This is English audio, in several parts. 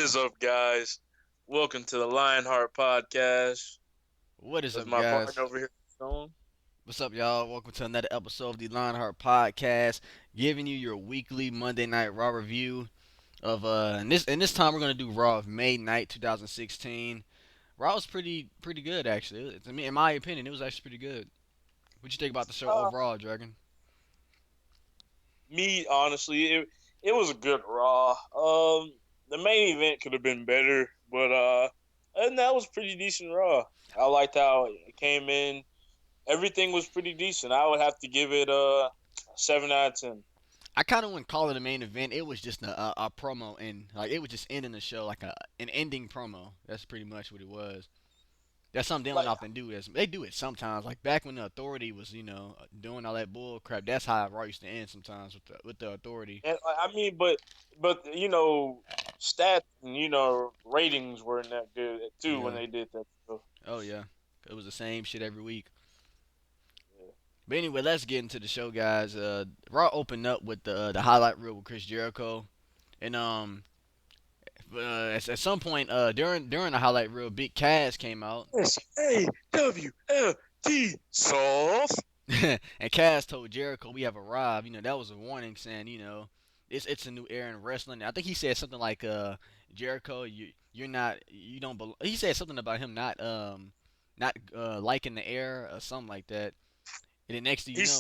is up, guys? Welcome to the Lionheart podcast. What is With up, my guys? partner over here, Stone. What's up, y'all? Welcome to another episode of the Lionheart Podcast, giving you your weekly Monday Night Raw review of and this time we're gonna do Raw of May night 2016. Raw was pretty good actually. To me, in my opinion, it was actually pretty good. What you think about the show Uh, overall, Dragon? Me, honestly, it was a good Raw. The main event could have been better, but and that was pretty decent Raw. I liked how it came in. Everything was pretty decent. I would have to give it a 7 out of 10. I kind of wouldn't call it a main event. It was just a promo, and like it was just ending the show like an ending promo. That's pretty much what it was. That's something they don't Like, often do. They do it sometimes. Like back when the Authority was, doing all that bull crap. That's how Raw used to end sometimes with the Authority. and I mean, but stats and ratings weren't that good too when Yeah. they did that. So, Oh yeah. It was the same shit every week. yeah. But anyway, let's get into the show, guys. Raw opened up with the highlight reel with Chris Jericho, and at some point during the highlight reel, Big Cass came out, SAWLT sauce. and Cass told Jericho, "We have arrived." That was a warning, saying, it's a new era in wrestling. I think he said something like, "Jericho, you're not you don't." He said something about him not liking the air or something like that. And then next thing you He know,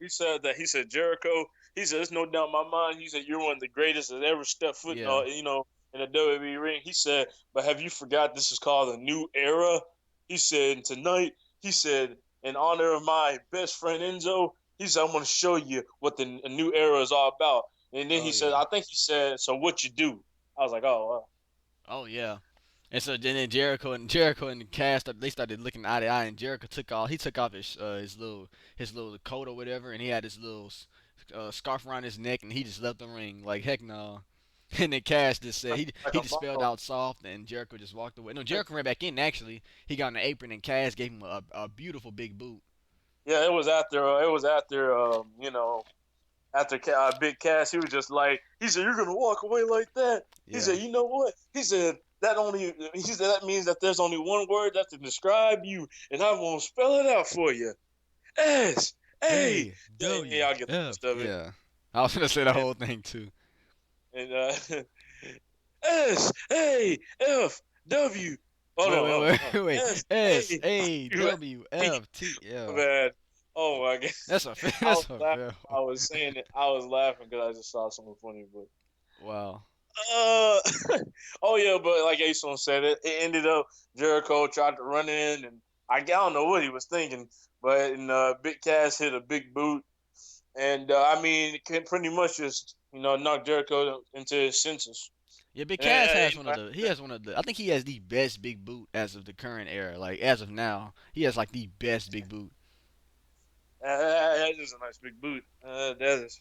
said that. He said Jericho. He said, "There's no doubt in my mind." He said, "You're one of the greatest that ever stepped foot yeah, in the WWE ring." He said, "But have you forgot this is called a new era?" He said, "Tonight," he said, "in honor of my best friend Enzo," he said, "I'm going to show you what the a new era is all about." And then oh he said, yeah, "I think he said, so what you do?" I was like, "Oh, wow." oh yeah. And so then Jericho and the cast they started looking eye to eye, and Jericho took off his little coat or whatever, and he had his little scarf around his neck, and he just left the ring like heck no. And then Cash just said like, he like he a just spelled mom. out soft, and Jericho just walked away. No, Jericho ran back in actually. He got on the apron, and Cash gave him a beautiful big boot. Yeah, it was after. It was after. After Big Cass, he was just like, he said, "You're gonna walk away like that." He Yeah, said, "You know what?" He said, He said that means that there's only one word that to describe you, and I won't spell it out for you. S A. A Yeah, W I'll get the F. rest of it. Yeah, I was gonna say the And, whole thing too. and SAFW. Oh Wait, no, wait, no, wait, no. wait. S S A A W W T. F T. Yeah, Man, oh my god. that's a I was that's a laughing. fail. I was saying it. I was laughing because I just saw something funny, but Wow. Uh, oh yeah, but like Ason said, it ended up Jericho tried to run in, and I don't know what he was thinking, but Big Cass hit a big boot, and I mean, it can pretty much just knock Jericho into his senses. Yeah, Big And, Cass has I think he has the best big boot as of the current era. Like as of now, he has like the best big boot. that is a nice big boot. That is.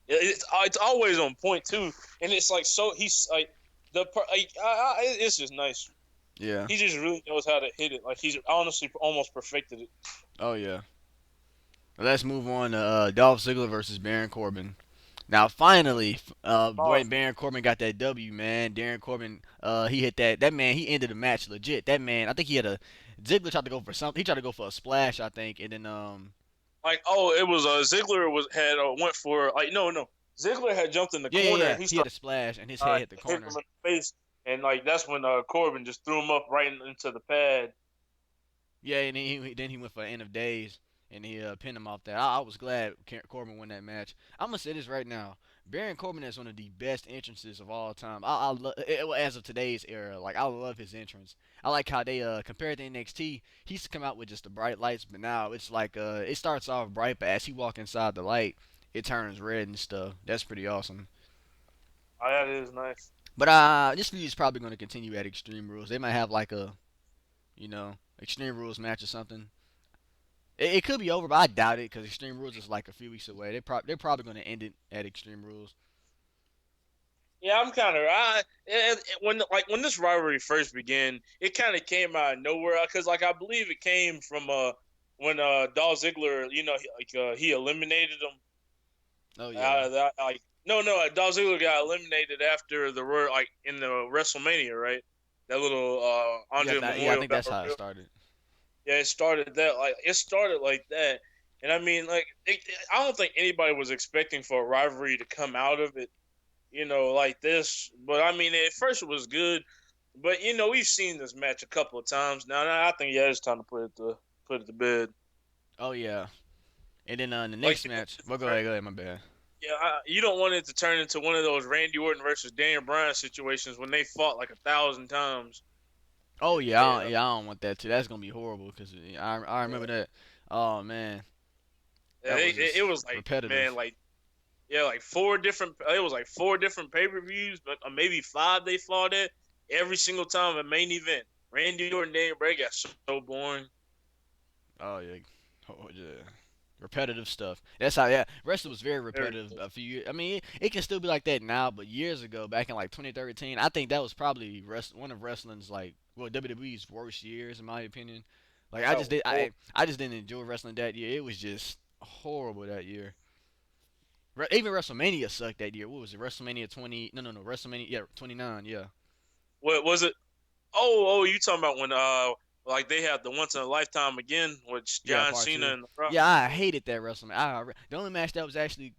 It's always on point too, and it's like so he's like it's just nice. Yeah. He just really knows how to hit it. Like he's honestly almost perfected it. Oh yeah. Let's move on to Dolph Ziggler versus Baron Corbin. Now finally, boy, Oh, Baron Corbin got that W, man. Baron Corbin, he hit that man. He ended the match legit. That man, I think he had a Ziggler tried to go for something. He tried to go for a splash, I think, and then like it was Ziggler was had went for like no Ziggler had jumped in the yeah, yeah, corner yeah. and he He had started a splash, and his head hit the hit him in corner. the face, and like that's when Corbin just threw him up right into the pad. Yeah, and then he went for end of days, and he pinned him off that. I was glad Corbin won that match. I'm gonna say this right now: Baron Corbin is one of the best entrances of all time. I love as of today's era. Like I love his entrance. I like how they compared to NXT. He used to come out with just the bright lights, but now it's like it starts off bright, but as he walk inside the light, it turns red and stuff. That's pretty awesome. Oh, that is nice. But this feud is probably going to continue at Extreme Rules. They might have like a Extreme Rules match or something. It could be over, but I doubt it because Extreme Rules is like a few weeks away. They're probably going to end it at Extreme Rules. Yeah, I'm kind of when this rivalry first began, it kind of came out of nowhere because like I believe it came from when Dolph Ziggler he eliminated him Oh yeah, that like No, Dolph Ziggler got eliminated after the like in the WrestleMania, right? That little Yeah, Andre yeah, I Memorial think that's Battle how it Royal. started. Yeah, it started like that, and I mean, like, I don't think anybody was expecting for a rivalry to come out of it, like this. But I mean, at first it was good, but we've seen this match a couple of times now. And I think it's time to put it to bed. Oh yeah, and then the Like, next match. Well, go ahead, my bad. yeah, you don't want it to turn into one of those Randy Orton versus Daniel Bryan situations when they fought like 1,000 times. Oh yeah, Yeah, yeah, I don't want that too. That's gonna be horrible because I remember yeah. that. Oh man, that was It just was like, man, repetitive. like, yeah, like four different. It was like four different pay-per-views, but maybe five they fought at every single time a main event. Randy Orton, Daniel Bryan got so boring. Oh yeah, oh yeah. Repetitive stuff. That's how. Yeah, wrestling was very Very repetitive cool. a few years. I mean, it can still be like that now, but years ago, back in like 2013, I think that was probably one of wrestling's like WWE's worst years in my opinion. Like I That just was did horrible. I just didn't enjoy wrestling that year. It was just horrible that year. Even WrestleMania sucked that year. What was it? WrestleMania 20? No. WrestleMania, yeah, 29. Yeah. What was it? Oh, you talking about when like they had the once in a lifetime again with Yeah, John part Cena two. and The Rock. Yeah, I hated that WrestleMania. The only match that was actually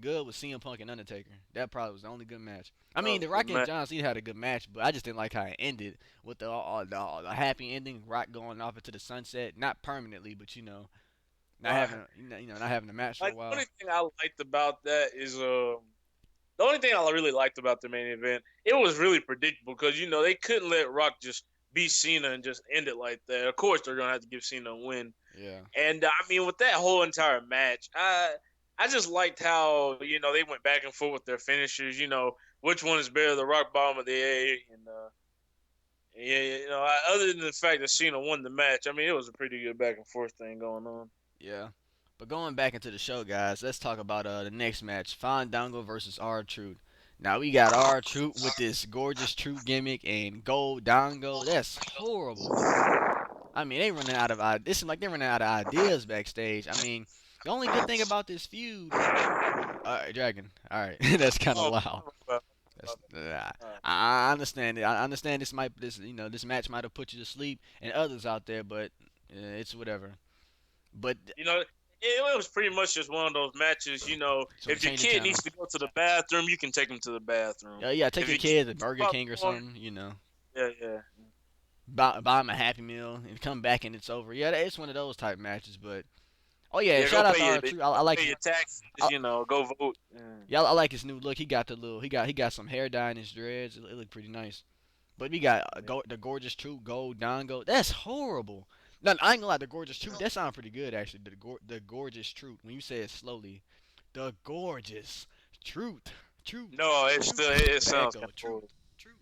good was CM Punk and Undertaker. That probably was the only good match. I That mean, was The a good Rock and match. John Cena had a good match, but I just didn't like how it ended with the happy ending. Rock going off into the sunset, not permanently, but not Right. having not having a match for a Like the while. only thing I liked about that is the only thing I really liked about the main event, it was really predictable because they couldn't let Rock just beat Cena and just end it like that. Of course, they're gonna have to give Cena a win. Yeah. And I mean, with that whole entire match, I just liked how they went back and forth with their finishers. Which one is better, the Rock Bottom of the A? And yeah, other than the fact that Cena won the match, I mean, it was a pretty good back and forth thing going on. Yeah. But going back into the show, guys, let's talk about the next match: Fandango versus R Truth. Now we got R Truth with this gorgeous Truth gimmick and Gold Dango. That's horrible. I mean, they running out of this is like they're running out of ideas backstage. I mean, the only good thing about this feud, Dragon. All right, that's kind of Oh, loud. That's I understand it. I understand this match might have put you to sleep and others out there, but it's whatever. But it was pretty much just one of those matches. so we If your change the kid channel. needs to go to the bathroom, you can take him to the bathroom. Yeah, take If your your kid kid to needs Burger King or popcorn, something. yeah. Buy him a Happy Meal and come back and it's over. Yeah, it's one of those type matches. But oh yeah, Yeah, go shout out to pay your R Truth. I like pay your taxes. I, Go vote. yeah, I like his new look. He got he got some hair dye in his dreads. It looked pretty nice. But we got the gorgeous Truth Gold Dongo. That's horrible. No, I ain't gonna lie. The gorgeous Truth. That sounds pretty good actually. The gorgeous Truth. When you say it slowly, the gorgeous Truth. Truth. No, Truth. it The sounds echo. kind of Truth. horrible. Truth.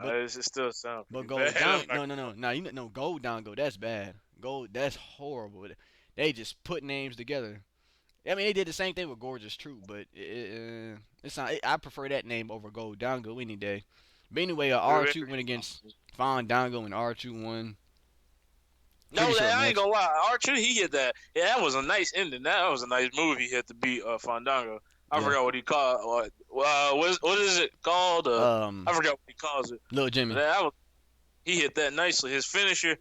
But No, it still sounds But pretty gold bad. I'm down, not no. Now no gold down go. That's bad. Gold, that's horrible. They just put names together. I mean, they did the same thing with Gorgeous Truth, but it's not. I prefer that name over Gold Dango any day. But anyway, gonna. R2 went against Fandango, and R2 won. Pretty No, short I ain't match. gonna lie. Archer, he hit that. Yeah, that was a nice ending. That was a nice move he hit to beat Fandango. I Yeah. forgot what he called. What is it called? I forgot what he calls it. Little But Jimmy. he hit that nicely. His finisher,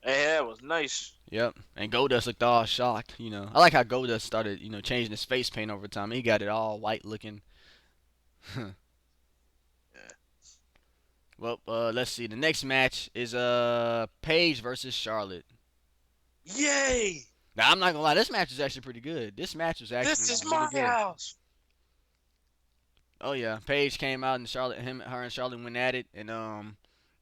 that was nice. Yep. And Goldust looked all shocked. I like how Goldust started, changing his face paint over time. He got it all white looking. Yeah. Well, let's see. The next match is Paige versus Charlotte. Yay! Now I'm not gonna lie, this match is actually pretty good. This match was This actually is really my good. house. Oh yeah, Paige came out and her and Charlotte went at it, and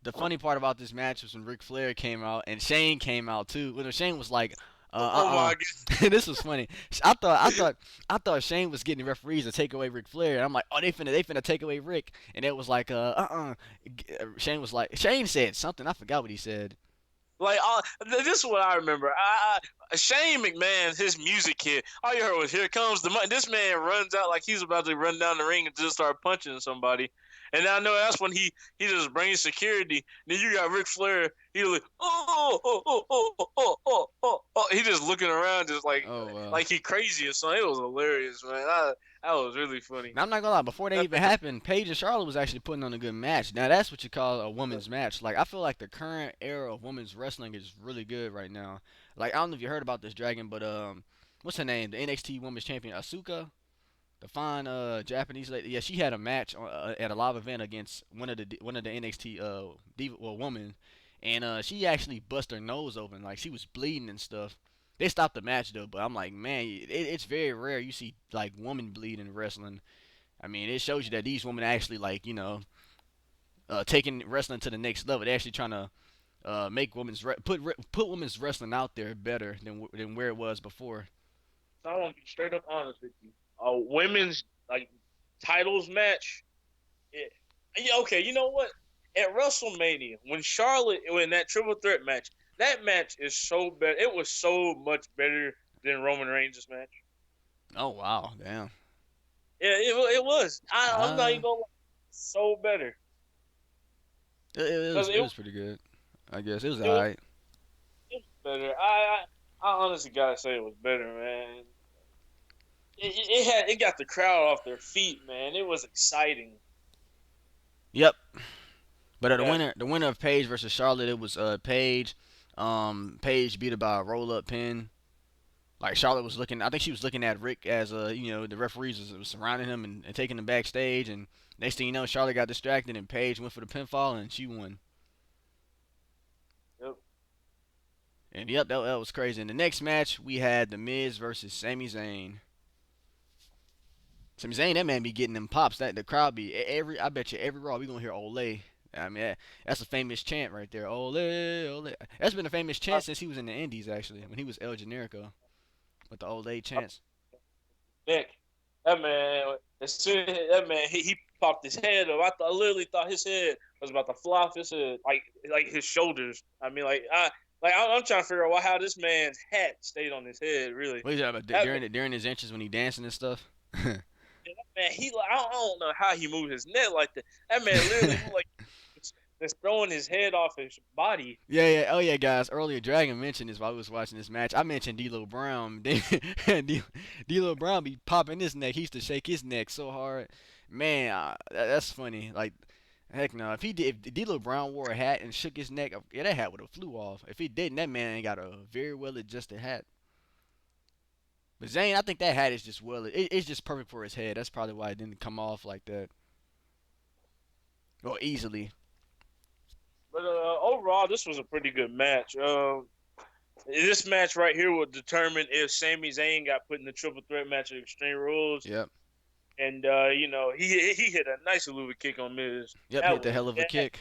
the funny part about this match was when Ric Flair came out and Shane came out too. When Shane was like, Oh my god! this was funny. I thought Shane was getting referees to take away Ric Flair, and I'm like, oh they finna take away Rick, and it was like Shane said something. I forgot what he said. Like, this is what I remember. Shane McMahon, his music hit. All you heard was "Here comes the money." This man runs out like he's about to run down the ring and just start punching somebody. And I know that's when he just brings security. Then you got Ric Flair. He like, oh. He just looking around, just Oh like he crazy or something. It was hilarious, man. That was really funny. Now, I'm not gonna lie. Before they That even happened, Paige and Charlotte was actually putting on a good match. Now that's what you call a women's match. Like I feel like the current era of women's wrestling is really good right now. Like I don't know if you heard about this Dragon, but what's her name? The NXT Women's Champion Asuka, the fine Japanese lady. Yeah, she had a match at a live event against one of the NXT women, and she actually bust her nose open. Like she was bleeding and stuff. They stopped the match though, but I'm like, man, it's very rare you see like woman bleed in wrestling. I mean, it shows you that these women actually like taking wrestling to the next level. They're actually trying to make put women's wrestling out there better than where it was before. So I want to be straight up honest with you. A women's like titles match. It, yeah, okay, you know what? At WrestleMania, when Charlotte in that triple threat match, that match is so better. It was so much better than Roman Reigns' match. Oh wow, damn. Yeah, it was. I'm not Uh, even gonna lie. So better it because was it was pretty good. I guess it was it was, alright. it was better. I honestly gotta say it was better, man. It got the crowd off their feet, man. It was exciting. Yep. But the Yeah, winner of Paige versus Charlotte, it was Paige. Paige beat her by a roll up pin. Like Charlotte was looking, I think she was looking at Rick as the referees was surrounding him and taking him backstage. And next thing you know, Charlotte got distracted and Paige went for the pinfall and she won. yep. And yep, that was crazy. In the next match, we had The Miz versus Sami Zayn. Sami Zayn, that man be getting them pops. That the crowd be I bet you every Raw we gonna hear Ole. I mean, that's a famous chant right there. Ole, ole. That's been a famous I, chant since he was in the Indies, actually, when he was El Generico with the Ole I, chants. Nick, that man, as soon as that man he popped his head up, I literally thought his head was about to fly off his head, like his shoulders. I mean, I'm trying to figure out how this man's hat stayed on his head. Really, What is that about that man, during his entrance when he dancing and stuff? that man he I don't know how he moved his neck like that. That man literally looked like just throwing his head off his body. Yeah, yeah. Oh, yeah, guys. Earlier, Dragon mentioned this while we was watching this match. I mentioned D'Lo Brown. D'Lo Brown be popping his neck. He used to shake his neck so hard. Man, that's funny. Like, heck no. If D'Lo Brown wore a hat and shook his neck, yeah, that hat would have flew off. If he didn't, that man ain't got a very well adjusted hat. But Zayn, I think that hat is just it's just perfect for his head. That's probably why it didn't come off like that or easily. But overall, this was a pretty good match. This match right here will determine if Sami Zayn got put in the triple threat match at Extreme Rules. Yep. And he hit a nice elusive kick on Miz. Yep, That hit the was hell of a that. kick.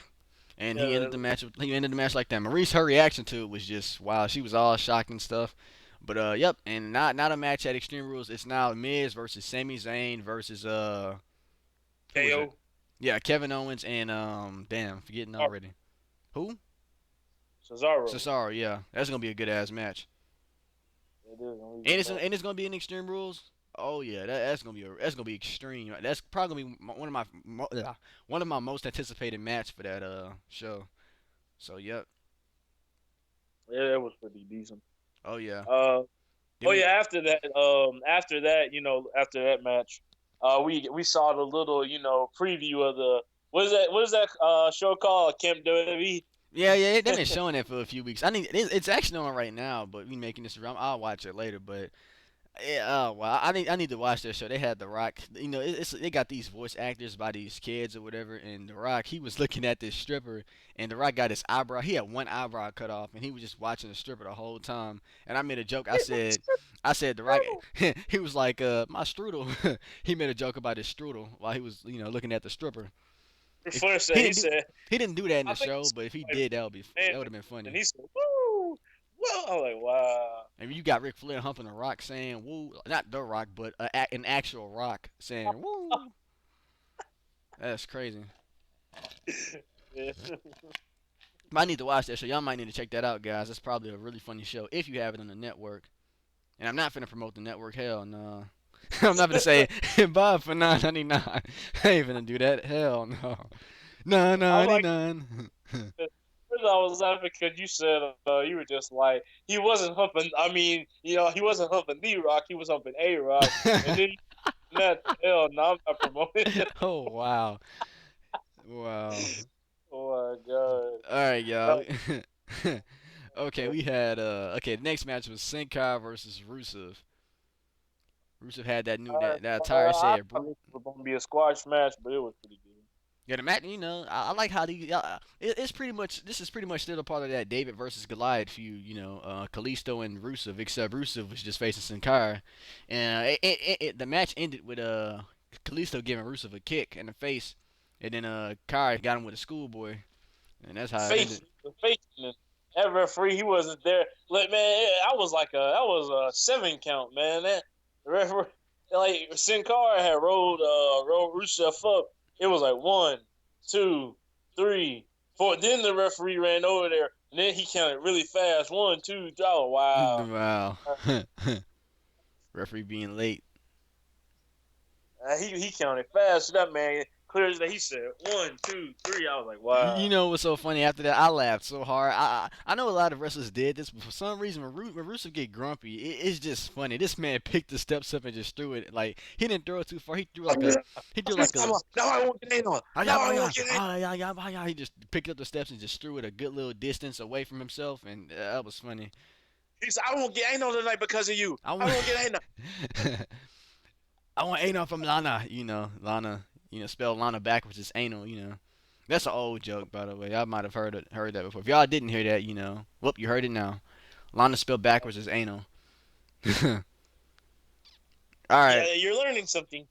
And he ended the match. He ended the match like that. Maurice, her reaction to it was just wow. She was all shocked and stuff. But yep, and not a match at Extreme Rules. It's now Miz versus Sami Zayn versus who was it? KO. Yeah, Kevin Owens and damn, forgetting already. Who? Cesaro. Cesaro. Yeah, that's gonna be a good ass match. It is gonna be a And good match. it's gonna be in Extreme Rules. Oh yeah, that's gonna be extreme. That's probably gonna be one of my most anticipated match for that show. So yep. Yeah, it was pretty decent. Oh yeah. Uh, Then oh we yeah. After that match, we saw the little preview of the what is that show called Camp WWE. yeah, they've been showing it for a few weeks. I think it's actually on right now, but we making this around. I'll watch it later, but yeah, oh well, I need to watch that show. They had The Rock. They got these voice actors by these kids or whatever, and The Rock he was looking at this stripper, and The Rock got his eyebrow. He had one eyebrow cut off, and he was just watching the stripper the whole time. And I made a joke. I said The Rock. He was like, my strudel. He made a joke about his strudel while he was looking at the stripper. If, Flair said he said he didn't do that in I the think show, it's but if he like did, man, that would have been funny. and he said woo. Well, I'm like wow. I mean, you got Ric Flair humping a rock saying "woo," not the Rock, but an actual rock saying "woo." That's crazy. Yeah. But I need to watch that show. Y'all might need to check that out, guys. It's probably a really funny show if you have it on the network. And I'm not finna promote the network. Hell no. I'm not gonna say buy it for $9.99. I ain't finna do that. Hell no. I'm like, $9.99. first I was laughing because you said you were just like he wasn't humping. I mean, he wasn't humping the Rock. He was humping A Rock, and then Not hell, no, I'm not promoting it. Oh wow, wow. Oh my god. All right, y'all. No, Okay, we had okay. The next match was Sin Cara versus Rusev. Rusev had that new that attire. It I said thought this was gonna be a squash match, but it was pretty good. yeah, the match. You know, I like how the it's pretty much this is pretty much still a part of that David versus Goliath feud. You know, Kalisto and Rusev, except Rusev was just facing Sin Cara, and the match ended with Kalisto giving Rusev a kick in the face, and then Cara got him with a schoolboy, and that's how it ended. The face, that referee, he wasn't there. Like man, I was like that was a 7 count, man. That the referee, like Sin Cara had rolled Rusev up. It was like 1, 2, 3, 4. Then the referee ran over there, and then he counted really fast. 1, 2, 3. Oh wow. Wow, referee being late. He counted fast. So that man clear as day. He said 1, 2, 3. I was like, You wow. know what's so funny? After that, I laughed so hard. I know a lot of wrestlers did this, but for some reason, when Rusev get grumpy, it's just funny. This man picked the steps up and just threw it. Like he didn't throw it too far. He threw like a Now I won't get in on. Now I won't get in. he just picked up the steps and just threw it a good little distance away from himself, and that was funny. He said, I won't get anal tonight because of you. I I want won't get anal. I want anal from Lana. You know, Lana. You know, spell Lana backwards is anal. You know. That's an old joke, by the way. I might have heard that before. If y'all didn't hear that, you know, whoop, you heard it now. Lana spelled backwards is anal. All right. Yeah, you're learning something.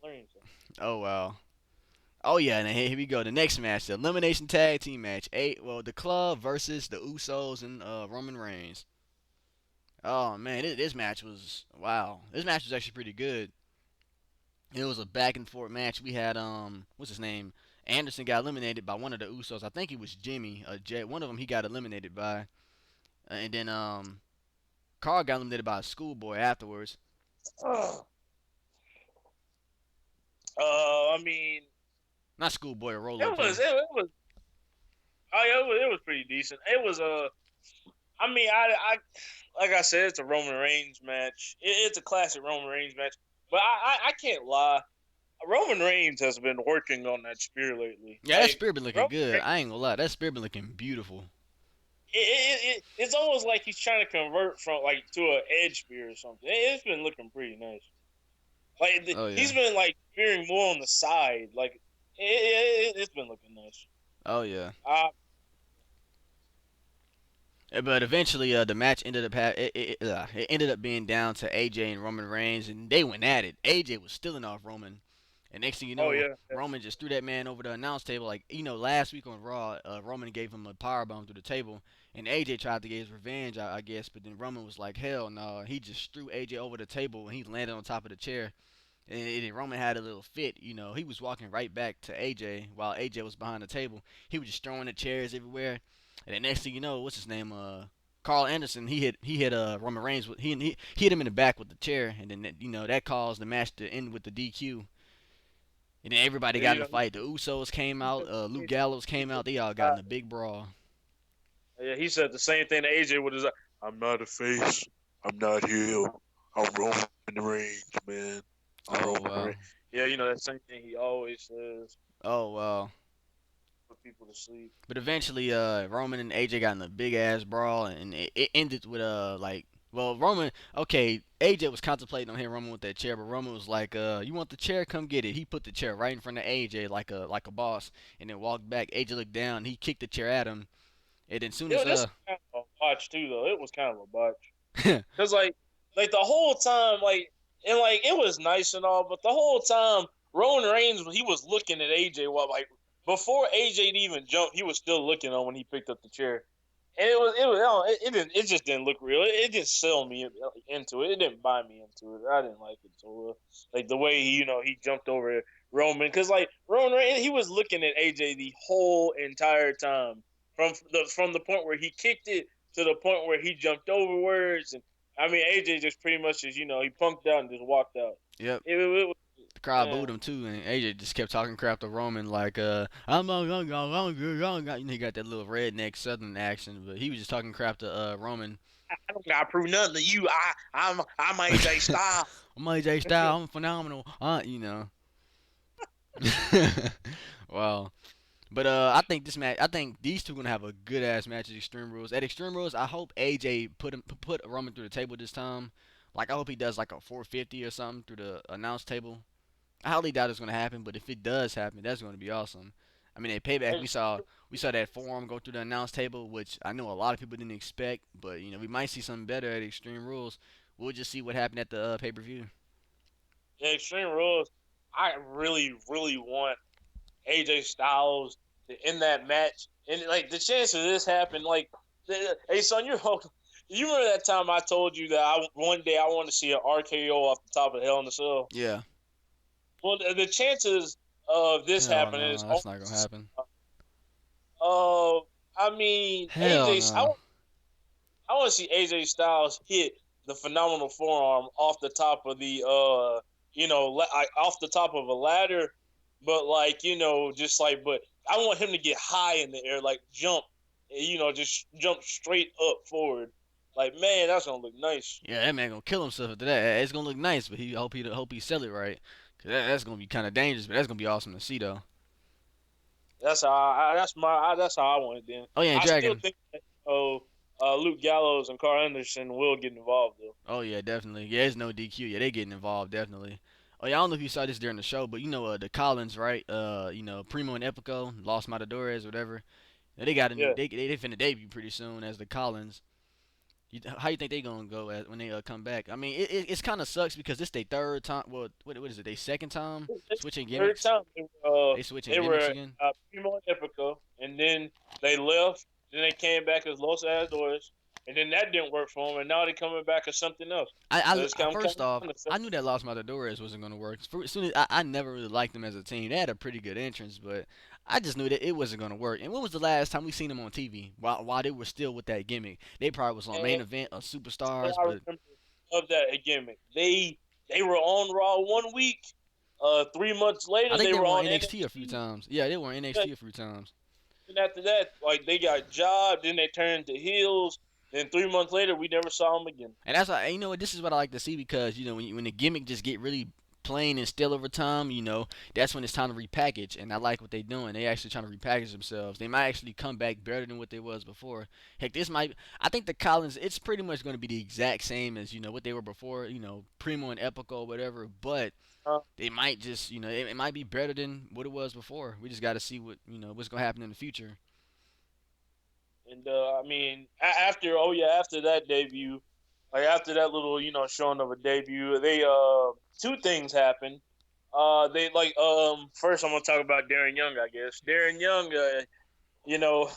Learning something. Oh wow. Oh yeah, and here we go. The next match, the elimination tag team match. The club versus the Usos and Roman Reigns. Oh man, this match was wow. This match was actually pretty good. It was a back and forth match. We had what's his name? Anderson got eliminated by one of the Usos. I think it was Jimmy. One of them he got eliminated by, and then Carl got eliminated by a schoolboy afterwards. Oh. I mean, Not schoolboy, a roll it up was Jimmy. it, it was. Oh yeah, it was pretty decent. It was a. I mean, I like I said, it's a Roman Reigns match. It's a classic Roman Reigns match. But I can't lie. Roman Reigns has been working on that spear lately. Yeah, that Like spear been looking Roman good. Reigns, I ain't gonna lie, that spear been looking beautiful. it's almost like he's trying to convert from like to an edge spear or something. It's been looking pretty nice. Like Oh yeah, he's been like spearing more on the side. Like it's been looking nice. oh yeah. Uh, But eventually, the match ended up it ended up being down to AJ and Roman Reigns, and they went at it. AJ was stealing off Roman, and next thing you oh know, yeah, Roman just threw that man over the announce table. Like you know, last week on Raw, Roman gave him a power bomb through the table, and AJ tried to get his revenge, I guess. But then Roman was like, "Hell no!" He just threw AJ over the table, and he landed on top of the chair. And Roman had a little fit. You know, he was walking right back to AJ while AJ was behind the table. He was just throwing the chairs everywhere. And the next thing you know, what's his name? Carl Anderson. He hit Roman Reigns. He hit him in the back with the chair, and then you know that caused the match to end with the DQ. And then everybody got in you the fight. The Usos came out. Luke Gallows came out. They all got in a big brawl. yeah. He said the same thing to AJ with his. I'm not a face. I'm not heel. I'm Roman Reigns, man. I'm Oh Roman wow. Reigns. Yeah, you know that same thing he always says. Oh wow. Put people to sleep. But eventually, Roman and AJ got in a big ass brawl, and it ended with Roman. Okay, AJ was contemplating on hitting Roman with that chair, but Roman was like, you want the chair? Come get it. He put the chair right in front of AJ like a boss, and then walked back. AJ looked down. He kicked the chair at him, and then soon as This was kind of a botch too, though. It was kind of a botch yeah, because like the whole time, like it was nice and all, but the whole time Roman Reigns he was looking at AJ while like before AJ even jumped, he was still looking on when he picked up the chair. And it didn't it just didn't look real. It didn't sell me into it. It didn't buy me into it. I didn't like it so well. Like the way he jumped over Roman because like Roman Reigns, he was looking at AJ the whole entire time from the point where he kicked it to the point where he jumped overwards and I mean AJ just pretty much just he punked out and just walked out. yep. It was The crowd booed him too, and AJ just kept talking crap to Roman like, he got that little redneck Southern accent, but he was just talking crap to Roman. I don't gotta prove nothing to you. I'm AJ Styles. I'm AJ Styles. I'm phenomenal. Wow. But I think this match. I think these two gonna have a good ass match at Extreme Rules. At Extreme Rules, I hope AJ put Roman through the table this time. Like I hope he does like a 450 or something through the announce table. I highly doubt it's gonna happen, but if it does happen, that's gonna be awesome. I mean, at Payback, we saw that forearm go through the announce table, which I know a lot of people didn't expect, but we might see something better at Extreme Rules. We'll just see what happened at the pay per view. Yeah, Extreme Rules. I really, really want AJ Styles in that match, and like the chance of this happen, like, hey son, you remember that time I told you that one day I want to see an RKO off the top of Hell in the Cell? Yeah. Well, the chances of this Hell happening no, is that's not gonna happen. uh, I mean, Hell no. I want to see AJ Styles hit the phenomenal forearm off the top of the off the top of a ladder, but like just like but I want him to get high in the air, like jump, just jump straight up forward. Like man, that's gonna look nice. Yeah, that man gonna kill himself after that. It's gonna look nice, but he sell it right. Cause that's gonna be kind of dangerous, but that's gonna be awesome to see though. That's how I want it. Then Oh yeah, and I still Dragon. think that Luke Gallows and Carl Anderson will get involved though. Oh yeah, definitely. Yeah, there's no DQ. Yeah, they getting involved definitely. Oh yeah, I don't know if you saw this during the show, but the Collins, right? Primo and Epico, Los Matadores, whatever. They got a new. Yeah. They finna debut pretty soon as the Collins. How you think they gonna go when they come back? I mean, it's kind of sucks because this they third time. Well, what is it? They second time switching Third gimmicks. time They switching they gimmicks were again. Primo and Epico, and then they left. Then they came back as Los Angeles, and then that didn't work for them, and now they're coming back as something else. So it's kind First off, of I knew that Los Matadores wasn't gonna work. As soon as I never really liked them as a team. They had a pretty good entrance, but I just knew that it wasn't gonna work. And when was the last time we seen them on TV? While they were still with that gimmick, they probably was on main and event or what superstars, I but remember of that gimmick. They were on Raw one week. 3 months I later, think they they were were on on NXT a few NXT. times. Yeah, they were on NXT a few times. And after that, like they got jobbed, then they turned to heels. Then 3 months later, we never saw them again. And that's why this is what I like to see because when the gimmick just get really plain and still over time, that's when it's time to repackage. And I like what they're doing. They actually trying to repackage themselves. They might actually come back better than what they was before. Heck, I think the Collins. It's pretty much going to be the exact same as what they were before. Primo and Epico, whatever. But Uh, they might just it might be better than what it was before. We just got to see what's going to happen in the future. and I mean, after that debut, like after that little showing of a debut, they two things happened. They like first I'm gonna talk about Darren Young. I guess Darren Young, you know,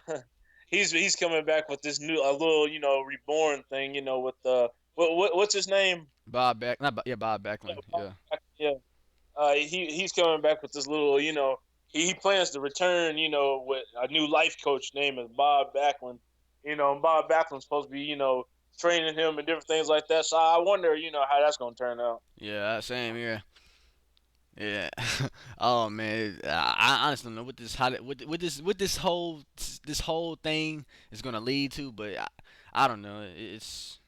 he's coming back with this new a little reborn thing. With what's his name? Not Bob, yeah, Bob Backlund. Yeah. Yeah, he's coming back with this little he plans to return with a new life coach name is Bob Backlund. And Bob Backlund's supposed to be training him and different things like that. So I wonder how that's gonna turn out. Yeah, same here. Yeah. Oh man, I honestly don't know what this whole thing is gonna lead to, but I don't know. It's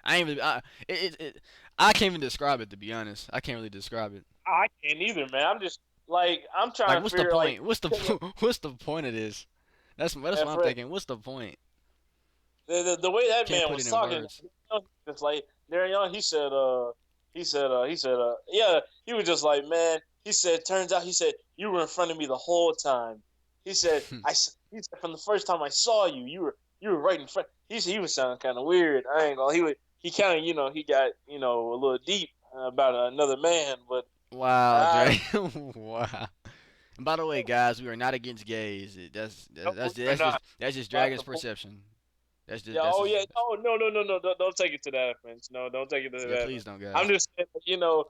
I ain't really I can't even describe it to be honest. I can't really describe it. I can't either, man. I'm just like I'm trying Like, to what's the figure like point? What's the what's the point of this? That's man, what I'm thinking. What's the point? the way that Can't man put was it in talking, words. it's like Darren Young. He was just like, man. He said, turns out, he said, you were in front of me the whole time. He said, he said, from the first time I saw you, you were right in front. He was sounding kind of weird. I ain't gonna. He kind of he got a little deep about another man, but Wow, I Dre. Wow. And by the way, guys, we are not against gays. we're not. That's just Not Dragon's the point. perception. Yeah. That's Oh just yeah. Oh no no no no. Don't take it to that offense. No, don't take it to yeah. that Please offense. don't, I'm guys. just saying,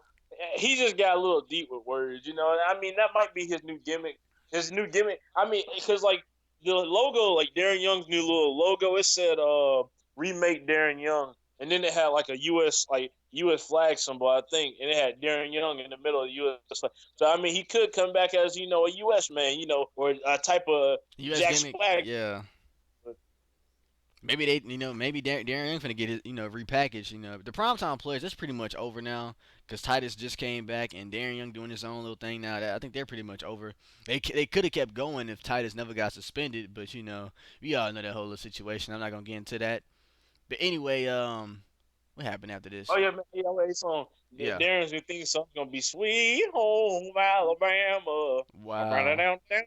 he just got a little deep with words. I mean, that might be his new gimmick. His new gimmick. I mean, because like the logo, like Darren Young's new little logo, it said remake Darren Young, and then it had like a U.S. flag symbol, I think, and it had Darren Young in the middle of the U.S. flag. So I mean, he could come back as a U.S. man, or a type of U.S. Jack gimmick, Swag. yeah. Maybe they, maybe Darren Young finna get it, repackaged. The primetime players, that's pretty much over now. Cause Titus just came back and Darren Young doing his own little thing now. I think they're pretty much over. They could have kept going if Titus never got suspended, but we all know that whole little situation. I'm not gonna get into that. But anyway, what happened after Oh this? yeah, man. Yeah, wait, song. Yeah, Darren's new theme song's gonna be "Sweet Home Alabama." I'm running wow, down.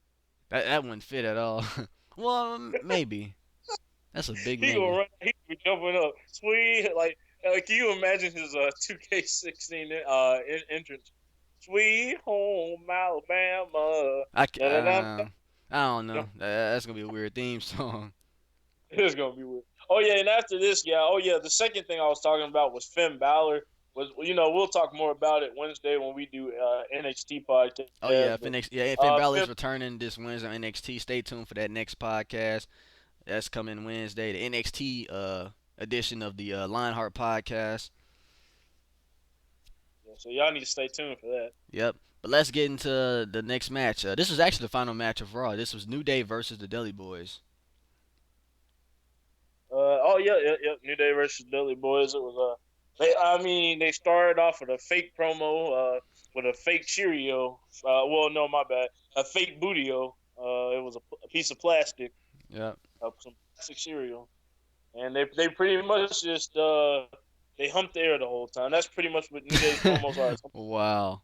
that wouldn't fit at all. Well, maybe that's a big He gonna maybe. run. He gonna be jumping up. Sweet, can you imagine his 2K16 entrance? Sweet Home Alabama. I, Da, da, da, da. I don't You know, know. That's gonna be a weird theme song. it's gonna be weird. Oh yeah, and after this, yeah. Oh yeah, the second thing I was talking about was Finn Balor. We'll talk more about it Wednesday when we do NXT Oh yeah, podcast. But Finn Balor Finn, is returning this Wednesday on NXT. Stay tuned for that next podcast. That's coming Wednesday, the NXT edition of the Lionheart podcast. yeah, so y'all need to stay tuned for that. Yep. But let's get into the next match. This was actually the final match of Raw. This was New Day versus the Dudley Boys. Oh yeah, yeah, yeah. New Day versus Dudley Boys. It was they started off with a fake promo, with a fake Cheerio. Well, no, my bad, a fake Bootio. It was a piece of plastic, Yep. some plastic cereal, and they pretty much just they humped the air the whole time. That's pretty much what New Day's promos are. Wow.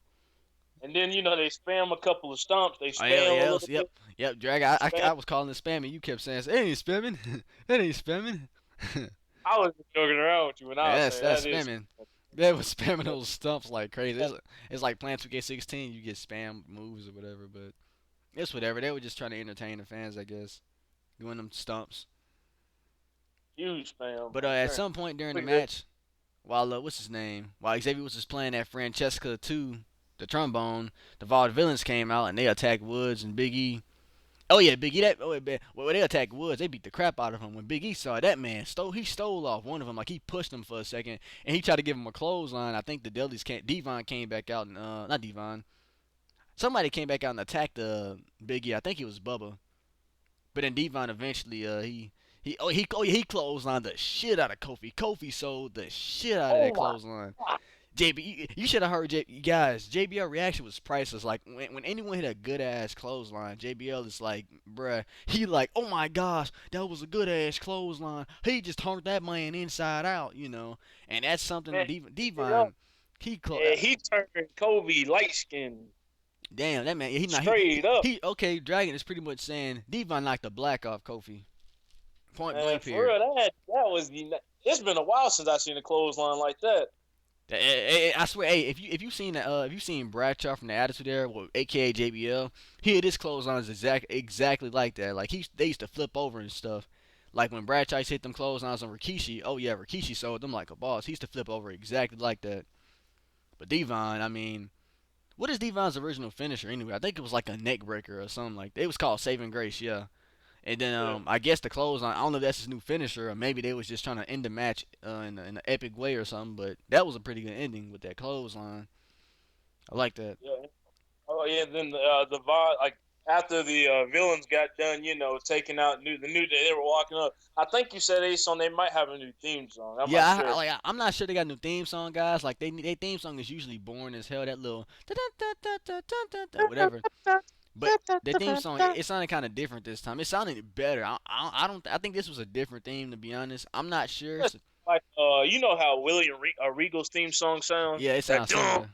And then they spam a couple of stomps. They Oh, yeah, spam a yeah, little yep, bit. yep. Drag. They I spam. was calling it spamming. You kept saying, "It ain't spamming. That ain't spamming." I was just joking around with you when I was Yes, saying that's that is. spamming. They was spamming those stumps like crazy. It's like playing 2K16. You get spam moves or whatever, but it's whatever. They were just trying to entertain the fans, I guess, doing them stumps. Huge spam. But I'm at sure. some point during the Look at that. match, while what's his name, while Xavier was just playing that Francesca 2, the trombone, the Vaudevillains came out and they attacked Woods and Big E. Oh yeah, Big E. When they attacked Woods, they beat the crap out of him. When Big E saw that man he stole off one of them. Like he pushed him for a second, and he tried to give him a clothesline. I think the Dudleys can't. Devon came back out and not Devon. Somebody came back out and attacked Big E. I think it was Bubba. But then Devon eventually he clotheslined the shit out of Kofi. Kofi sold the shit out of that Oh my clothesline. God. JB, you should have heard guys. JBL reaction was priceless. Like when anyone hit a good ass clothesline, JBL is like, bruh. He like, oh my gosh, that was a good ass clothesline. He just turned that man inside out. And that's something Man, it up. Devon. Yeah, he turned Kobe light skinned Damn that man. He not straight up. he okay. Dragon is pretty much saying Devon knocked the black off Kofi. Point Man, blank for period. real, that was it's been a while since I seen a clothesline like that. I swear, hey, if you seen Bradshaw from the Attitude Era, well, aka JBL, he had his clotheslines exactly like that. Like they used to flip over and stuff. Like when Bradshaw used to hit them clotheslines on Rikishi, oh yeah, Rikishi sold them like a boss. He used to flip over exactly like that. But Devon, I mean, what is Devon's original finisher anyway? I think it was like a neck breaker or something like that. It was called Saving Grace, yeah. And then Yeah, I guess the clothesline. I don't know if that's his new finisher, or maybe they was just trying to end the match in an epic way or something. But that was a pretty good ending with that clothesline. I like that. yeah. Oh yeah, then the like after the villains got done, taking out the new day, they were walking up. I think you said Ace on they might have a new theme song. I'm not Yeah, sure. I'm not sure they got a new theme song, guys. Like they theme song is usually boring as hell. That little whatever. But the theme song it sounded kind of different this time. It sounded better. I don't. I think this was a different theme to be honest. I'm not sure. That's like you know how Regal's theme song sounds? Yeah, it That sounds similar.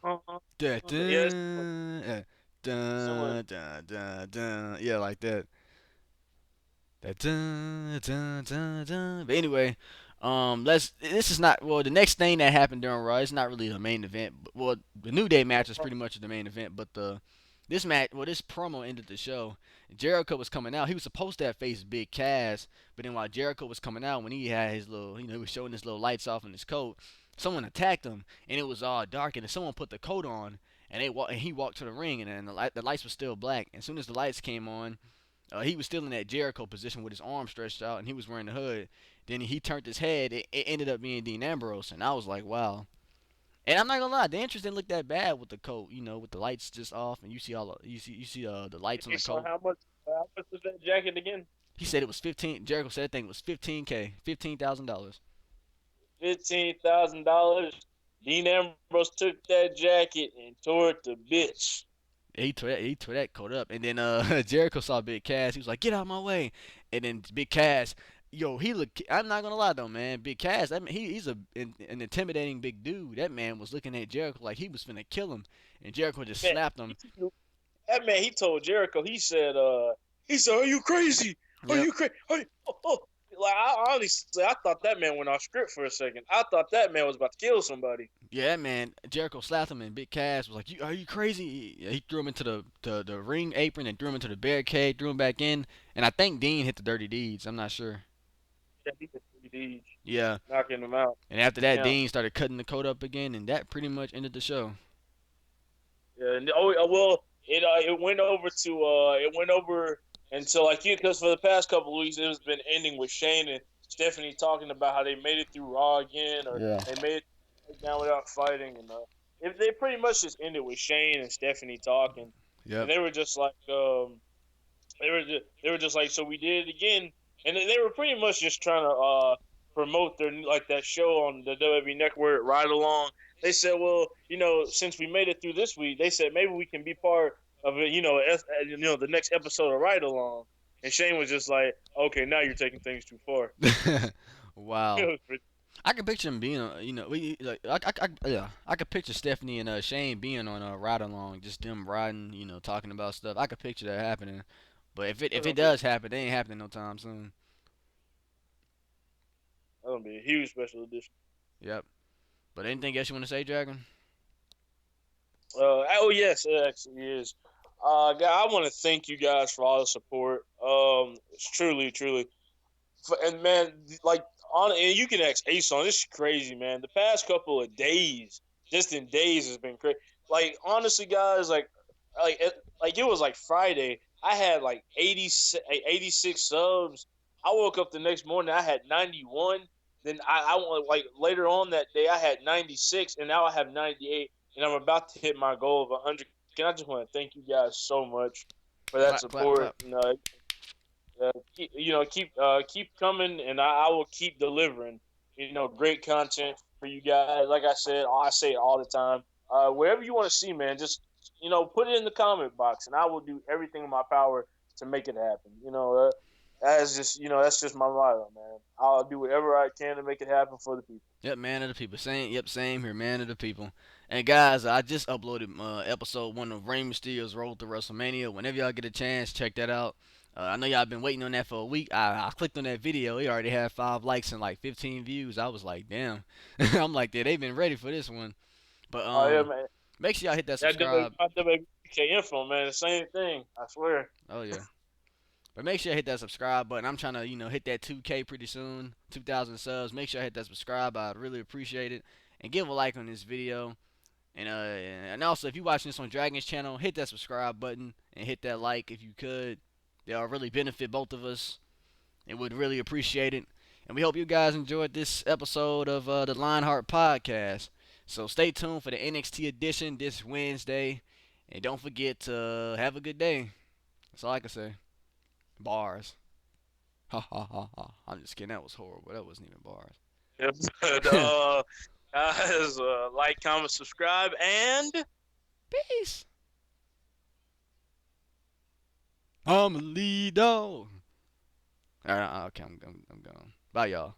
Dun, yes, similar. dun, dun, dun, dun. Yeah, like that. That dun, dun, dun, dun. But anyway, let's. This is not well. The next thing that happened during Raw, it's not really the main event. But, well, the New Day match is pretty much the main event. But this promo ended the show. Jericho was coming out. He was supposed to have faced Big Cass, but then while Jericho was coming out, when he had his little, he was showing his little lights off in his coat, someone attacked him, and it was all dark, and then someone put the coat on, and he walked to the ring, and then the lights were still black. As soon as the lights came on, he was still in that Jericho position with his arm stretched out, and he was wearing the hood. Then he turned his head. It ended up being Dean Ambrose, and I was like, wow. And I'm not gonna lie, the entrance didn't look that bad with the coat, with the lights just off, and you see the lights on Okay, the so coat. how much was that jacket again? He said it was 15. Jericho said that thing was 15K, $15,000. $15,000. Dean Ambrose took that jacket and tore it to bits. He tore that coat up, and then Jericho saw Big Cass. He was like, "Get out of my way!" And then Big Cass, yo, he look. I'm not gonna lie though, man. Big Cass, I mean, he's an intimidating big dude. That man was looking at Jericho like he was finna kill him, and Jericho just Man, slapped him. that man, he told Jericho, he said, "Are you crazy? Are Yep. you crazy?" Oh, oh. Like I honestly, I thought that man went off script for a second. I thought that man was about to kill somebody. Yeah, that man, Jericho slapped him, and Big Cass was like, "Are you crazy?" He threw him into the ring apron and threw him into the barricade, threw him back in, and I think Dean hit the dirty deeds. I'm not sure. Yeah, he did 3D, Yeah, knocking him out. and after that, Yeah. Dean started cutting the coat up again, and that pretty much ended the show. Yeah, and well, it went over to it went over until like you because for the past couple of weeks it has been ending with Shane and Stephanie talking about how they made it through Raw again or Yeah. they made it down without fighting and if they pretty much just ended with Shane and Stephanie talking and Yep. they were just like they were just like, so we did it again, and they were pretty much just trying to promote their like that show on the WWE Network, Ride Along. They said, well, since we made it through this week, they said maybe we can be part of it, the next episode of Ride Along. And Shane was just like, okay, now you're taking things too far. Wow. I can picture him being, yeah, I could picture Stephanie and Shane being on a ride along, just them riding, talking about stuff. I could picture that happening. But if it That'll does happen, it ain't happening no time soon. be a huge special edition. Yep. But anything else you want to say, Dragon? Oh yes, it actually is. I want to thank you guys for all the support. It's truly, and man, like on and you can ask Ace on this is crazy, man. The past couple of days, just in days, has been crazy. Like honestly, guys, like it, like it was like Friday. I had like 86 subs. I woke up the next morning. I had 91. Then I like later on that day I had 96, and now I have 98, and I'm about to hit my goal of 100. Can I just want to thank you guys so much for that Clap, clap, support. clap. Keep coming, and I will keep delivering. Great content for you guys. Like I say it all the time. Wherever you want to see, man, just put it in the comment box, and I will do everything in my power to make it happen. That's just my motto, man. I'll do whatever I can to make it happen for the people. Yep, man of the people. Same here, man of the people. And guys, I just uploaded episode 1 of Rey Mysterio's Road to WrestleMania. Whenever y'all get a chance, check that out. I know y'all been waiting on that for a week. I clicked on that video. It already had 5 likes and like 15 views. I was like, damn. I'm like, yeah, they've been ready for this one. But Oh yeah, man. make sure y'all hit that That subscribe. WWK info, man. The same thing. I swear. Oh yeah. But make sure you hit that subscribe button. I'm trying to, hit that 2K pretty soon, 2,000 subs. Make sure I hit that subscribe. I'd really appreciate it. And give a like on this video. And also, if you're watching this on Dragon's channel, hit that subscribe button and hit that like if you could. That'll really benefit both of us. And would really appreciate it. And we hope you guys enjoyed this episode of the Lionheart podcast. So stay tuned for the NXT edition this Wednesday. And don't forget to have a good day. That's all I can say. Bars. Ha ha ha ha. I'm just kidding. That was horrible. That wasn't even bars. Yep. But, guys, like, comment, subscribe, and Peace. I'm a lead dog. All right, okay, I'm gone. Bye, y'all.